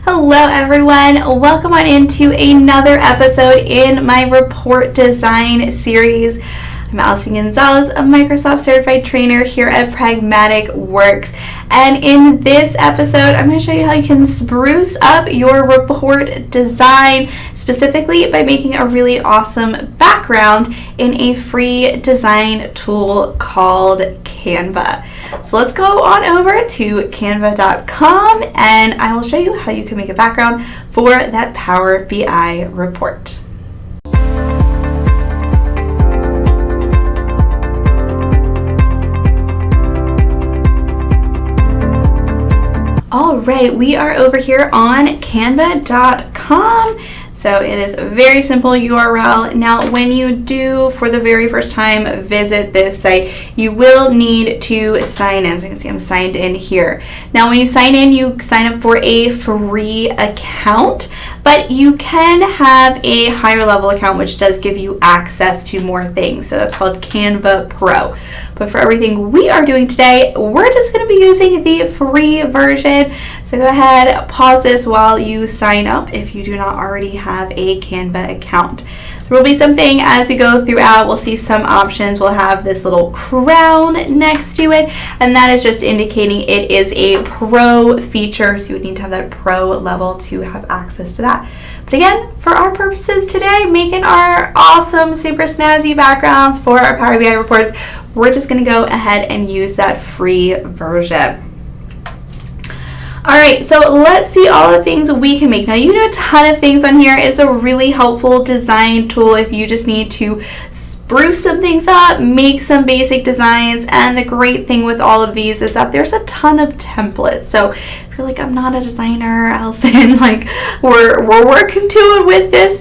Hello everyone, welcome on into another episode in my report design series. I'm Allison, a Microsoft certified trainer here at Pragmatic Works, and in this episode I'm going to show you how you can spruce up your report design, specifically by making a really awesome background in a free design tool called Canva. So let's go on over to canva.com and I will show you how you can make a background for that Power BI report. All right, we are over here on canva.com. So it is a very simple URL. Now, when you do, for the very first time, visit this site, you will need to sign in. So you can see I'm signed in here. Now, when you sign in, you sign up for a free account, but you can have a higher level account, which does give you access to more things. So that's called Canva Pro. But for everything we are doing today, we're just going to be using the free version. So go ahead, pause this while you sign up if you do not already have a Canva account. There will be something as we go throughout. We'll see some options. We'll have this little crown next to it, and that is just indicating it is a pro feature. So you would need to have that pro level to have access to that. But again, for our purposes today, making our awesome, super snazzy backgrounds for our Power BI reports, we're just going to go ahead and use that free version. All right, so let's see all the things we can make. Now, you can do a ton of things on here. It's a really helpful design tool if you just need to spruce some things up, make some basic designs, and the great thing with all of these is that there's a ton of templates. So if you're like, I'm not a designer, Allison, like we're working to it with this,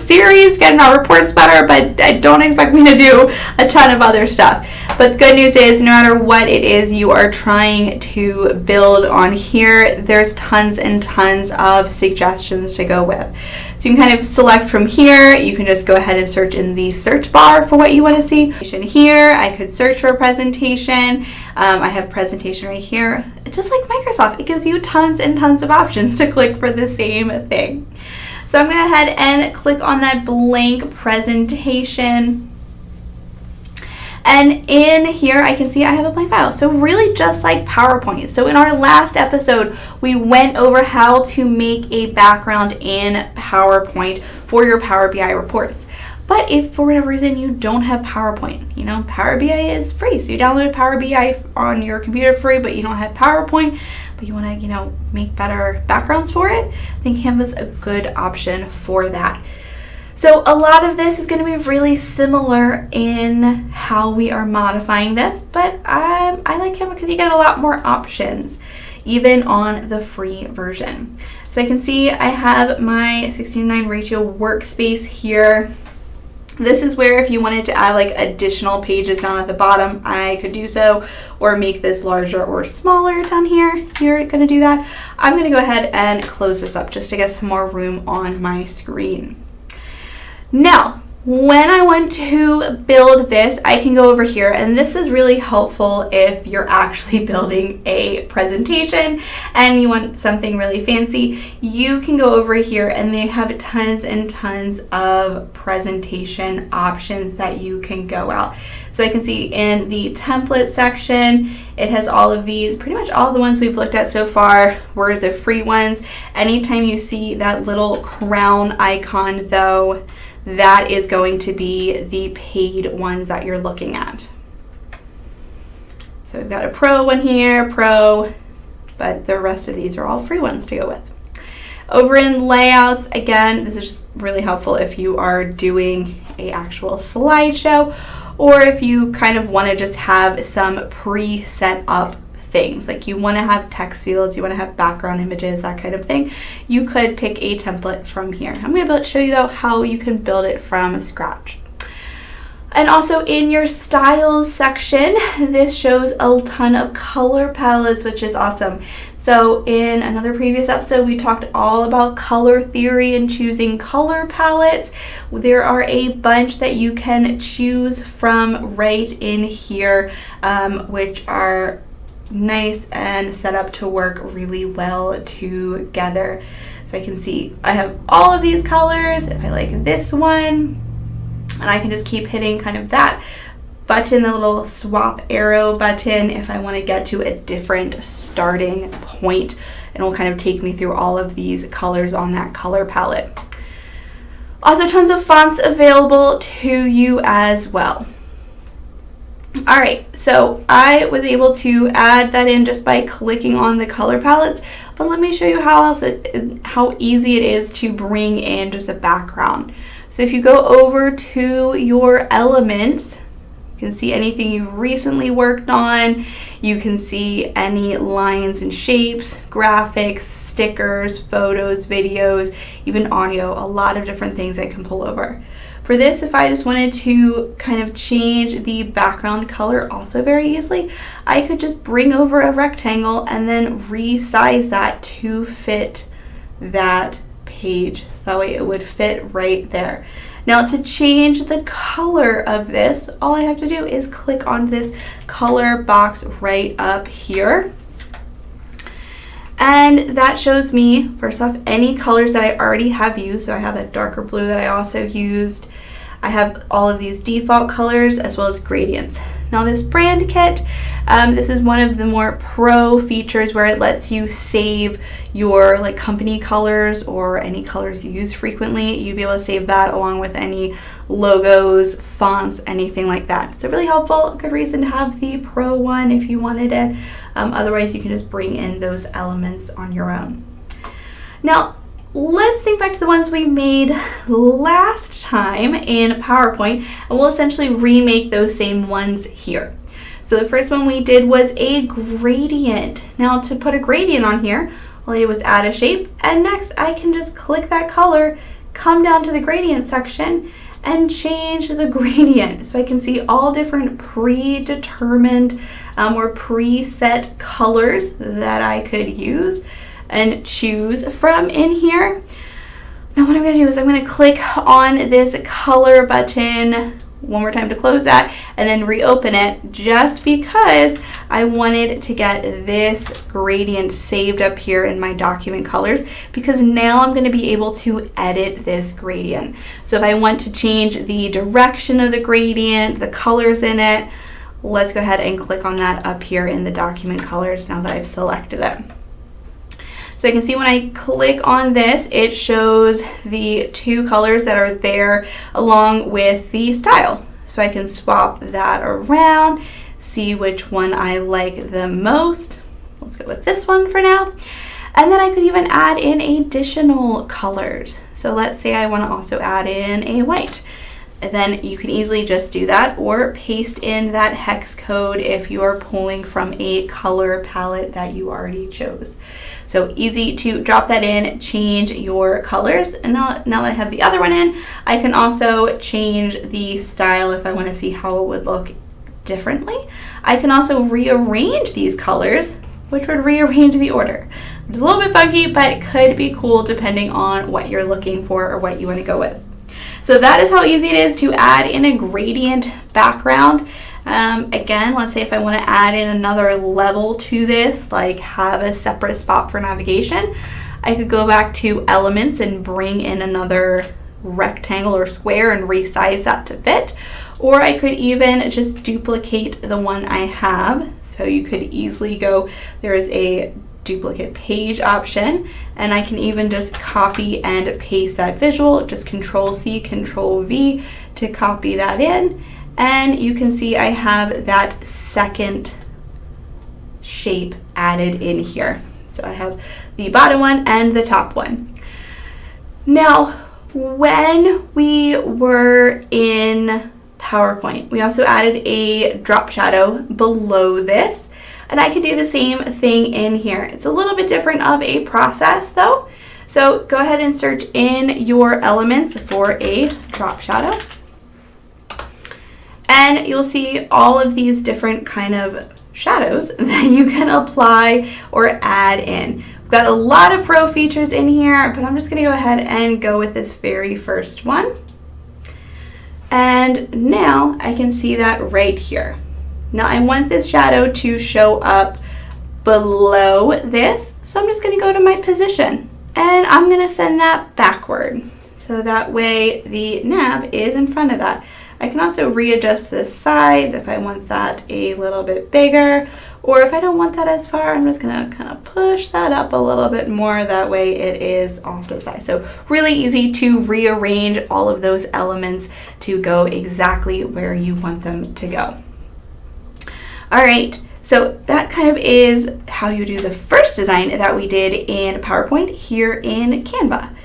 series, getting our reports better, but I don't expect me to do a ton of other stuff. But the good news is, no matter what it is you are trying to build on here, there's tons and tons of suggestions to go with. So you can kind of select from here. You can just go ahead and search in the search bar for what you want to see. Here, I could search for a presentation. I have presentation right here. Just like Microsoft, it gives you tons and tons of options to click for the same thing. So I'm going to go ahead and click on that blank presentation. And in here, I can see I have a blank file. So really just like PowerPoint. So in our last episode, we went over how to make a background in PowerPoint for your Power BI reports. But if for whatever reason you don't have PowerPoint, Power BI is free. So you download Power BI on your computer free, but you don't have PowerPoint, but you want to, make better backgrounds for it, I think Canva's a good option for that. So a lot of this is going to be really similar in how we are modifying this, but I like Canva because you get a lot more options, even on the free version. So I can see I have my 16:9 ratio workspace here. This is where if you wanted to add like additional pages down at the bottom, I could do so, or make this larger or smaller down here. You're going to do that. I'm going to go ahead and close this up just to get some more room on my screen. Now, when I want to build this, I can go over here, and this is really helpful if you're actually building a presentation and you want something really fancy. You can go over here and they have tons and tons of presentation options that you can go out. So I can see in the template section, it has all of these, pretty much all the ones we've looked at so far were the free ones. Anytime you see that little crown icon though, that is going to be the paid ones that you're looking at. So we've got a pro one here, pro, but the rest of these are all free ones to go with. Over in layouts, again, this is just really helpful if you are doing an actual slideshow, or if you kind of want to just have some pre-set up things, like you want to have text fields, you want to have background images, that kind of thing. You could pick a template from here. I'm going to show you though how you can build it from scratch. And also in your styles section, this shows a ton of color palettes, which is awesome. So in another previous episode, we talked all about color theory and choosing color palettes. There are a bunch that you can choose from right in here, which are nice and set up to work really well together. So I can see I have all of these colors. If I like this one, and I can just keep hitting kind of that button, the little swap arrow button, if I want to get to a different starting point. And it will kind of take me through all of these colors on that color palette. Also, tons of fonts available to you as well. All right, so I was able to add that in just by clicking on the color palettes, but let me show you how easy it is to bring in just a background. So if you go over to your elements, you can see anything you've recently worked on. You can see any lines and shapes, graphics, stickers, photos, videos, even audio, a lot of different things I can pull over. For this, if I just wanted to kind of change the background color also very easily, I could just bring over a rectangle and then resize that to fit that page. So that way it would fit right there. Now to change the color of this, all I have to do is click on this color box right up here. And that shows me, first off, any colors that I already have used. So I have that darker blue that I also used. I have all of these default colors as well as gradients. Now this brand kit, this is one of the more pro features where it lets you save your like company colors or any colors you use frequently. You'd be able to save that along with any logos, fonts, anything like that. So really helpful, good reason to have the pro one if you wanted it. Otherwise you can just bring in those elements on your own. Now let's think back to the ones we made last time in PowerPoint, and we'll essentially remake those same ones here. So the first one we did was a gradient. Now to put a gradient on here, all I did was add a shape, and next I can just click that color, come down to the gradient section, and change the gradient. So I can see all different predetermined or preset colors that I could use and choose from in here. Now what I'm going to do is I'm going to click on this color button one more time to close that and then reopen it, just because I wanted to get this gradient saved up here in my document colors, because now I'm going to be able to edit this gradient. So if I want to change the direction of the gradient, the colors in it, let's go ahead and click on that up here in the document colors now that I've selected it. So I can see when I click on this, it shows the two colors that are there along with the style. So I can swap that around, see which one I like the most. Let's go with this one for now. And then I could even add in additional colors. So let's say I want to also add in a white. And then you can easily just do that or paste in that hex code if you are pulling from a color palette that you already chose. So easy to drop that in, change your colors. And now that I have the other one in, I can also change the style if I want to see how it would look differently. I can also rearrange these colors, which would rearrange the order. It's a little bit funky, but it could be cool depending on what you're looking for or what you want to go with. So that is how easy it is to add in a gradient background. Again, let's say if I want to add in another level to this, like have a separate spot for navigation, I could go back to elements and bring in another rectangle or square and resize that to fit. Or I could even just duplicate the one I have. So you could easily go, there is a duplicate page option, and I can even just copy and paste that visual, just Control C, Control V to copy that in. And you can see I have that second shape added in here. So I have the bottom one and the top one. Now, when we were in PowerPoint, we also added a drop shadow below this, and I could do the same thing in here. It's a little bit different of a process though. So go ahead and search in your elements for a drop shadow. And you'll see all of these different kind of shadows that you can apply or add in. We've got a lot of pro features in here, but I'm just gonna go ahead and go with this very first one. And now I can see that right here. Now I want this shadow to show up below this. So I'm just going to go to my position and I'm going to send that backward. So that way the nav is in front of that. I can also readjust the size if I want that a little bit bigger, or if I don't want that as far, I'm just gonna kind of push that up a little bit more. That way it is off to the side. So really easy to rearrange all of those elements to go exactly where you want them to go. All right, so that kind of is how you do the first design that we did in PowerPoint here in Canva.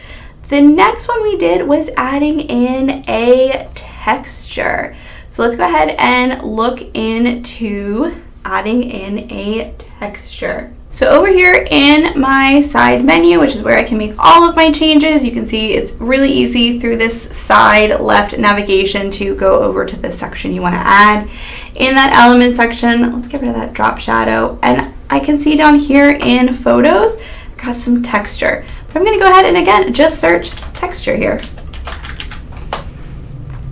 The next one we did was adding in a texture. So let's go ahead and look into adding in a texture. So over here in my side menu, which is where I can make all of my changes, you can see it's really easy through this side left navigation to go over to the section you want to add. In that element section, let's get rid of that drop shadow, and I can see down here in photos, got some texture. But I'm going to go ahead and again just search texture here.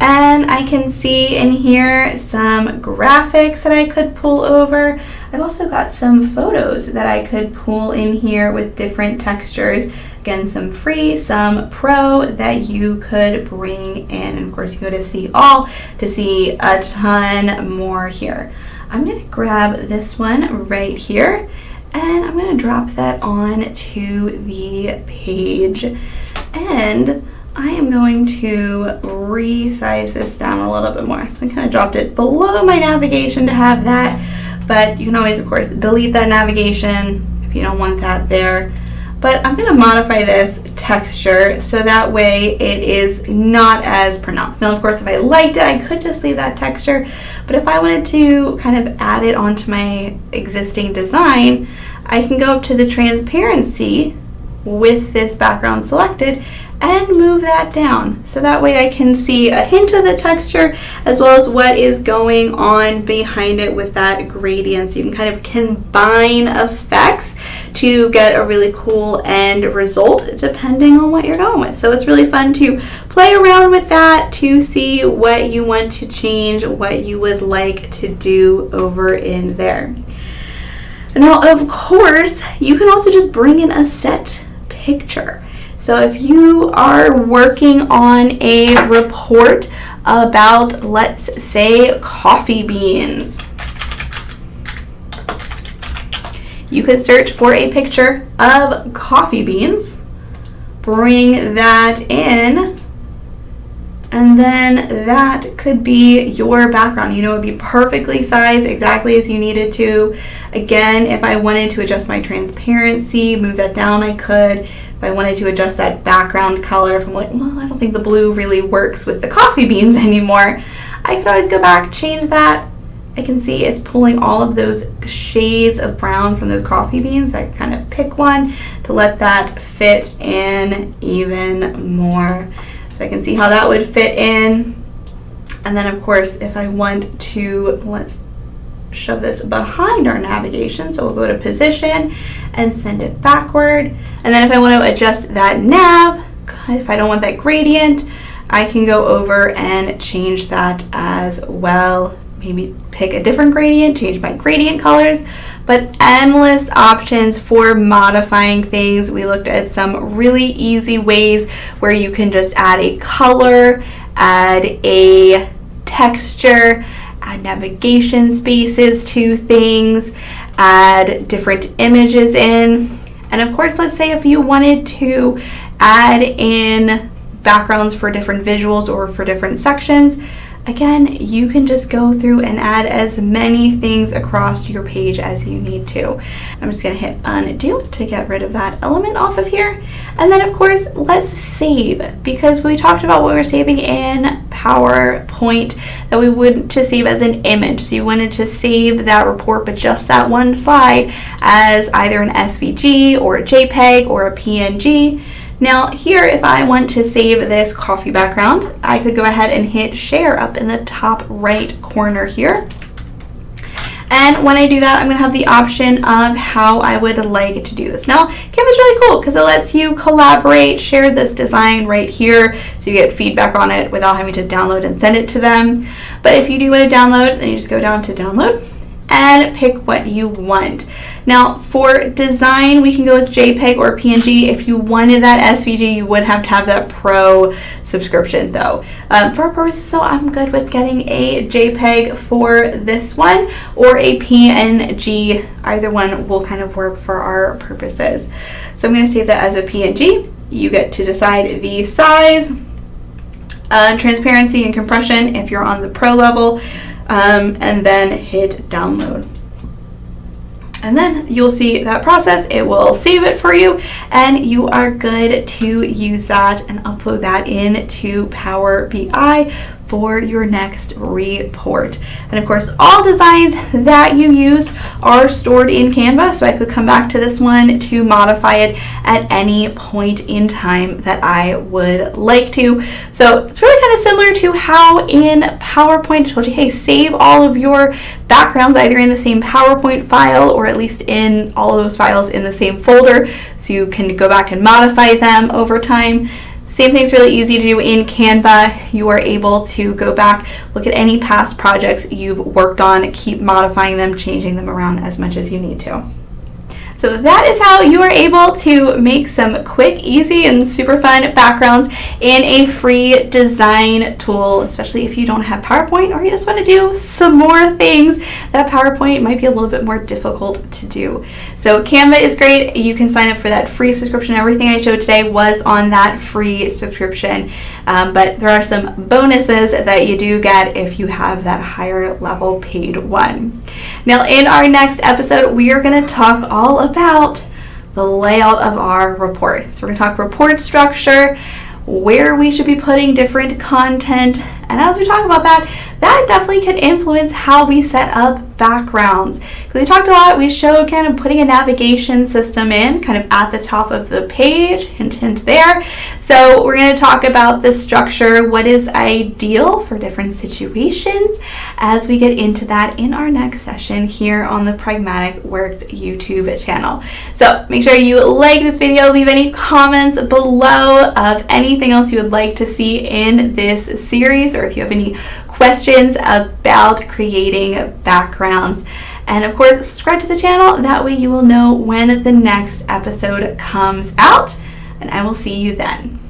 And I can see in here some graphics that I could pull over. I've also got some photos that I could pull in here with different textures. Again, some free, some pro that you could bring in. And of course, you go to see all to see a ton more here. I'm going to grab this one right here, and I'm going to drop that on to the page. And I am going to resize this down a little bit more. So I kind of dropped it below my navigation to have that, but you can always, of course, delete that navigation if you don't want that there. But I'm going to modify this texture so that way it is not as pronounced. Now, of course, if I liked it, I could just leave that texture, but if I wanted to kind of add it onto my existing design, I can go up to the transparency with this background selected and move that down. So that way I can see a hint of the texture as well as what is going on behind it with that gradient. So you can kind of combine effects to get a really cool end result depending on what you're going with. So it's really fun to play around with that to see what you want to change, what you would like to do over in there. Now, of course, you can also just bring in a set picture. So if you are working on a report about, let's say, coffee beans, you could search for a picture of coffee beans, bring that in, and then that could be your background. You know, it would be perfectly sized exactly as you needed to. Again, if I wanted to adjust my transparency, move that down, I could. If I wanted to adjust that background color from like, well, I don't think the blue really works with the coffee beans anymore, I could always go back, change that. I can see it's pulling all of those shades of brown from those coffee beans. I kind of pick one to let that fit in even more. So I can see how that would fit in. And then of course, if I want to, let's shove this behind our navigation. So we'll go to position and send it backward. And then if I want to adjust that nav, if I don't want that gradient, I can go over and change that as well. Maybe pick a different gradient, change my gradient colors, but endless options for modifying things. We looked at some really easy ways where you can just add a color, add a texture, add navigation spaces to things, add different images in. And of course, let's say if you wanted to add in backgrounds for different visuals or for different sections, again, you can just go through and add as many things across your page as you need to. I'm just going to hit undo to get rid of that element off of here. And then of course, let's save, because we talked about what we're saving in PowerPoint that we wanted to save as an image. So you wanted to save that report, but just that one slide as either an SVG or a JPEG or a PNG. Now here, if I want to save this coffee background, I could go ahead and hit share up in the top right corner here. And when I do that, I'm going to have the option of how I would like to do this. Now, Canva's really cool because it lets you collaborate, share this design right here, so you get feedback on it without having to download and send it to them. But if you do want to download, then you just go down to download and pick what you want. Now for design, we can go with JPEG or PNG. If you wanted that SVG, you would have to have that Pro subscription though. For our purposes, so I'm good with getting a JPEG for this one or a PNG. Either one will kind of work for our purposes. So I'm going to save that as a PNG. You get to decide the size, transparency and compression if you're on the Pro level, and then hit download. And then you'll see that process. It will save it for you, and you are good to use that and upload that into Power BI for your next report. And of course, all designs that you use are stored in Canva, so I could come back to this one to modify it at any point in time that I would like to. So it's really kind of similar to how in PowerPoint I told you, hey, save all of your backgrounds either in the same PowerPoint file or at least in all of those files in the same folder, so you can go back and modify them over time. Same thing's really easy to do in Canva. You are able to go back, look at any past projects you've worked on, keep modifying them, changing them around as much as you need to. So that is how you are able to make some quick, easy, and super fun backgrounds in a free design tool, especially if you don't have PowerPoint or you just want to do some more things that PowerPoint might be a little bit more difficult to do. So Canva is great. You can sign up for that free subscription. Everything I showed today was on that free subscription, but there are some bonuses that you do get if you have that higher level paid one. Now in our next episode, we are going to talk all about the layout of our report. So we're going to talk report structure, where we should be putting different content, and as we talk about that, that definitely can influence how we set up backgrounds. Because we talked a lot, we showed kind of putting a navigation system in kind of at the top of the page, hint hint there. So we're going to talk about the structure, what is ideal for different situations, as we get into that in our next session here on the Pragmatic Works YouTube channel. So make sure you like this video, leave any comments below of anything else you would like to see in this series, or if you have any questions about creating backgrounds. And of course, subscribe to the channel. That way you will know when the next episode comes out, and I will see you then.